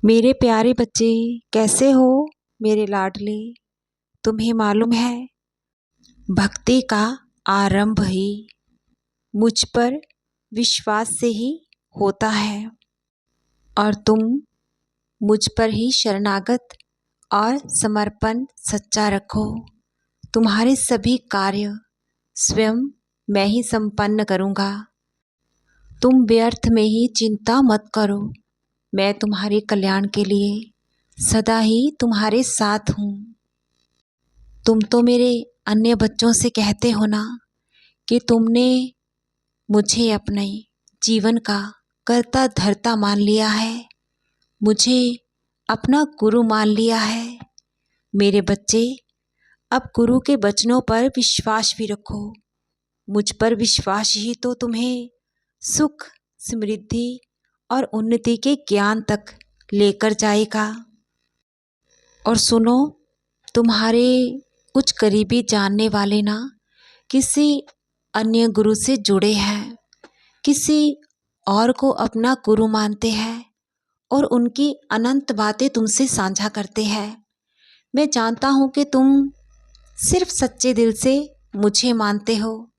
मेरे प्यारे बच्चे, कैसे हो मेरे लाडले। तुम्हें मालूम है, भक्ति का आरंभ ही मुझ पर विश्वास से ही होता है। और तुम मुझ पर ही शरणागत और समर्पण सच्चा रखो। तुम्हारे सभी कार्य स्वयं मैं ही संपन्न करूँगा। तुम व्यर्थ में ही चिंता मत करो। मैं तुम्हारे कल्याण के लिए सदा ही तुम्हारे साथ हूँ। तुम तो मेरे अन्य बच्चों से कहते हो ना कि तुमने मुझे अपने जीवन का कर्ता धर्ता मान लिया है, मुझे अपना गुरु मान लिया है। मेरे बच्चे, अब गुरु के वचनों पर विश्वास भी रखो। मुझ पर विश्वास ही तो तुम्हें सुख, समृद्धि और उन्नति के ज्ञान तक लेकर जाएगा। और सुनो, तुम्हारे कुछ करीबी जानने वाले ना किसी अन्य गुरु से जुड़े हैं, किसी और को अपना गुरु मानते हैं और उनकी अनंत बातें तुमसे साझा करते हैं। मैं जानता हूँ कि तुम सिर्फ सच्चे दिल से मुझे मानते हो,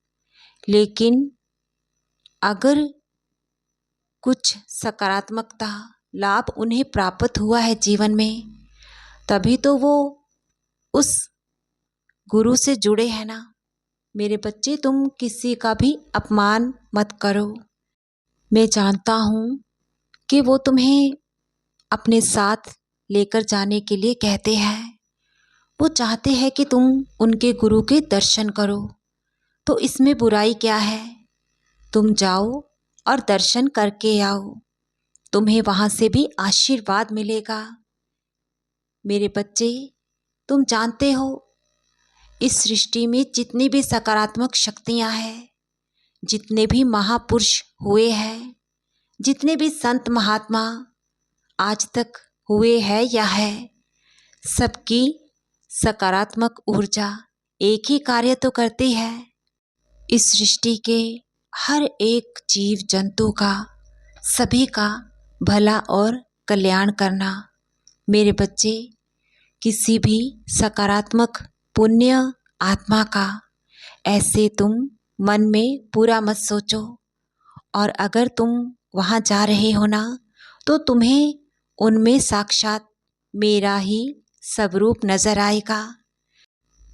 लेकिन अगर कुछ सकारात्मकता लाभ उन्हें प्राप्त हुआ है जीवन में, तभी तो वो उस गुरु से जुड़े हैं ना। मेरे बच्चे, तुम किसी का भी अपमान मत करो। मैं जानता हूँ कि वो तुम्हें अपने साथ लेकर जाने के लिए कहते हैं। वो चाहते हैं कि तुम उनके गुरु के दर्शन करो, तो इसमें बुराई क्या है। तुम जाओ और दर्शन करके आओ, तुम्हें वहाँ से भी आशीर्वाद मिलेगा। मेरे बच्चे, तुम जानते हो, इस सृष्टि में जितनी भी सकारात्मक शक्तियाँ हैं, जितने भी महापुरुष हुए हैं, जितने भी संत महात्मा आज तक हुए हैं या है, सबकी सकारात्मक ऊर्जा एक ही कार्य तो करती है, इस सृष्टि के हर एक जीव जंतु का, सभी का भला और कल्याण करना। मेरे बच्चे, किसी भी सकारात्मक पुण्य आत्मा का ऐसे तुम मन में पूरा मत सोचो। और अगर तुम वहाँ जा रहे हो ना, तो तुम्हें उनमें साक्षात मेरा ही स्वरूप नजर आएगा।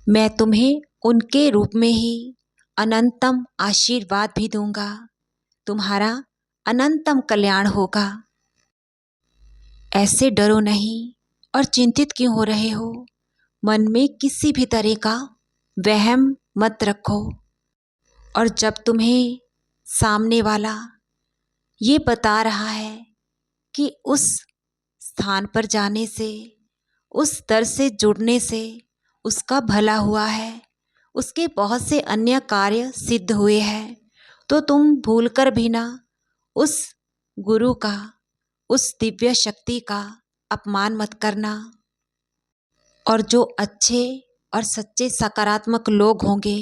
मैं तुम्हें उनके रूप में ही अनंतम आशीर्वाद भी दूंगा। तुम्हारा अनंतम कल्याण होगा। ऐसे डरो नहीं और चिंतित क्यों हो रहे हो। मन में किसी भी तरह का वहम मत रखो। और जब तुम्हें सामने वाला ये बता रहा है कि उस स्थान पर जाने से, उस दर से जुड़ने से उसका भला हुआ है, उसके बहुत से अन्य कार्य सिद्ध हुए हैं, तो तुम भूलकर भी ना उस गुरु का, उस दिव्य शक्ति का अपमान मत करना। और जो अच्छे और सच्चे सकारात्मक लोग होंगे,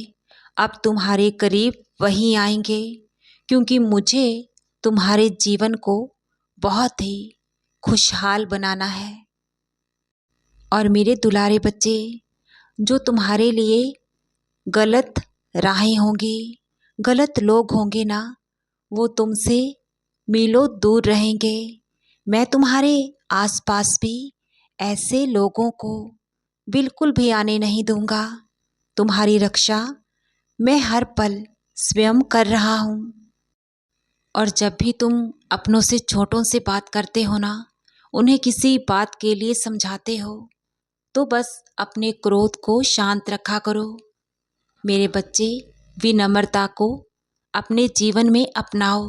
अब तुम्हारे करीब वहीं आएंगे, क्योंकि मुझे तुम्हारे जीवन को बहुत ही खुशहाल बनाना है। और मेरे दुलारे बच्चे, जो तुम्हारे लिए गलत राहें होंगी, गलत लोग होंगे ना, वो तुमसे मीलों दूर रहेंगे। मैं तुम्हारे आसपास भी ऐसे लोगों को बिल्कुल भी आने नहीं दूंगा। तुम्हारी रक्षा मैं हर पल स्वयं कर रहा हूँ। और जब भी तुम अपनों से छोटों से बात करते हो ना, उन्हें किसी बात के लिए समझाते हो, तो बस अपने क्रोध को शांत रखा करो। मेरे बच्चे, विनम्रता को अपने जीवन में अपनाओ।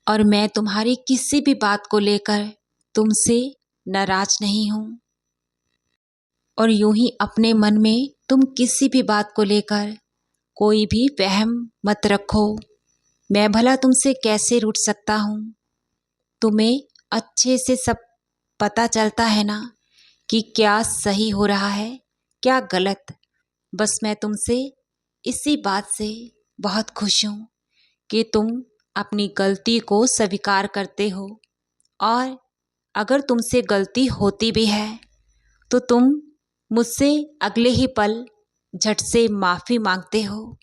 और मैं तुम्हारी किसी भी बात को लेकर तुमसे नाराज नहीं हूँ। और यूं ही अपने मन में तुम किसी भी बात को लेकर कोई भी वहम मत रखो। मैं भला तुमसे कैसे रूठ सकता हूँ। तुम्हें अच्छे से सब पता चलता है ना कि क्या सही हो रहा है, क्या गलत। बस मैं तुमसे इसी बात से बहुत खुश हूँ कि तुम अपनी गलती को स्वीकार करते हो और अगर तुमसे गलती होती भी है तो तुम मुझसे अगले ही पल झट से माफ़ी मांगते हो।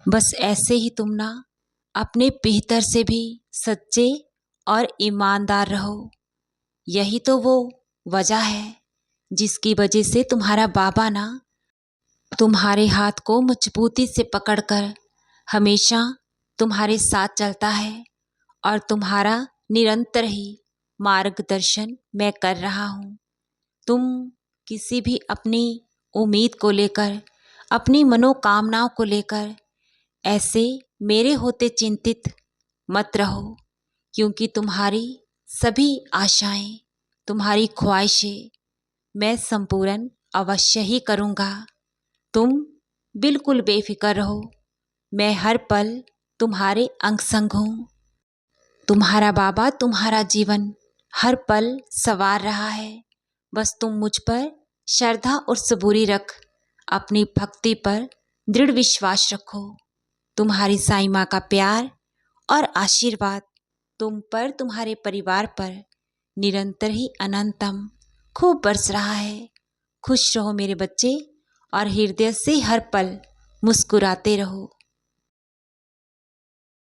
बस ऐसे ही तुम ना अपने भीतर से भी सच्चे और ईमानदार रहो। यही तो वो वजह है जिसकी वजह से तुम्हारा बाबा ना तुम्हारे हाथ को मजबूती से पकड़कर हमेशा तुम्हारे साथ चलता है और तुम्हारा निरंतर ही मार्गदर्शन मैं कर रहा हूँ। तुम किसी भी अपनी उम्मीद को लेकर, अपनी मनोकामनाओं को लेकर ऐसे मेरे होते चिंतित मत रहो, क्योंकि तुम्हारी सभी आशाएं, तुम्हारी ख्वाहिशें मैं संपूर्ण अवश्य ही करूँगा। तुम बिल्कुल बेफिक्र रहो, मैं हर पल तुम्हारे अंग संग हूँ। तुम्हारा बाबा तुम्हारा जीवन हर पल संवार रहा है। बस तुम मुझ पर श्रद्धा और सबूरी रख अपनी भक्ति पर दृढ़ विश्वास रखो। तुम्हारी साईं माँ का प्यार और आशीर्वाद तुम पर, तुम्हारे परिवार पर निरंतर ही अनंतम खूब बरस रहा है। खुश रहो मेरे बच्चे और हृदय से हर पल मुस्कुराते रहो।